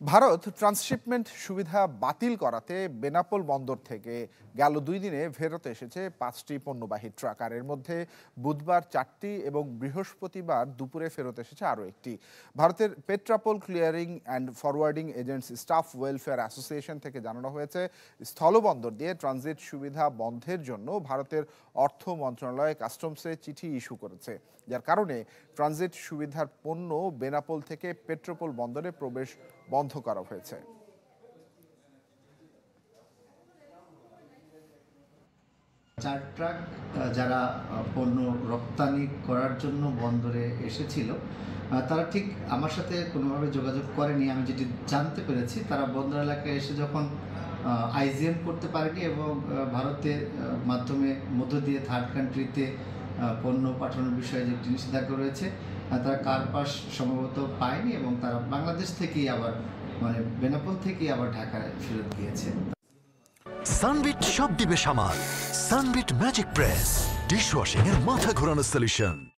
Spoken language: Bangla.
ভারত ট্রান্সশিপমেন্ট সুবিধা বাতিল করাতে বেনাপোল বন্দর থেকে গেল 2 দিনে ফেরত এসেছে 5টি পণ্যবাহী ট্রাক। আর এর মধ্যে বুধবার 4টি এবং বৃহস্পতিবার দুপুরে ফেরত এসেছে আরও একটি। ভারতের Petrapole clearing and forwarding agents staff welfare association থেকে জানানো হয়েছে, স্থলবন্দর দিয়ে ট্রানজিট সুবিধা বন্ধের জন্য ভারতের অর্থ মন্ত্রণালয় কাস্টমসে চিঠি ইস্যু করেছে, যার কারণে ট্রানজিট সুবিধার পণ্য বেনাপোল থেকে পেট্রাপোল বন্দরে প্রবেশ বন্ধ করা হয়েছে। চার ট্রাক যারা পণ্য রপ্তানি করার জন্য বন্দরে এসেছিল, তারা ঠিক আমার সাথে কোনোভাবে যোগাযোগ করেনি। আমি যেটি জানতে পেরেছি, তারা বন্দর এলাকায় এসে যখন আইজিএম করতে পারেনি এবং ভারতের মাধ্যমে মধ্য দিয়ে থার্ড কান্ট্রিতে পণ্য পাঠানোর বিষয়ে যে নিষেধাজ্ঞা রয়েছে, তারা কার্পাস সম্ভবত পায়নি এবং তারা বাংলাদেশ থেকেই আবার বেনাপোল থেকেই আবার ঢাকায় ফেরত গিয়েছে। সানবিট সব দিবে সামাল। সানবিট ম্যাজিক প্রেস ডিশওয়াশিং এর মাথা ঘোরানো সলিউশন।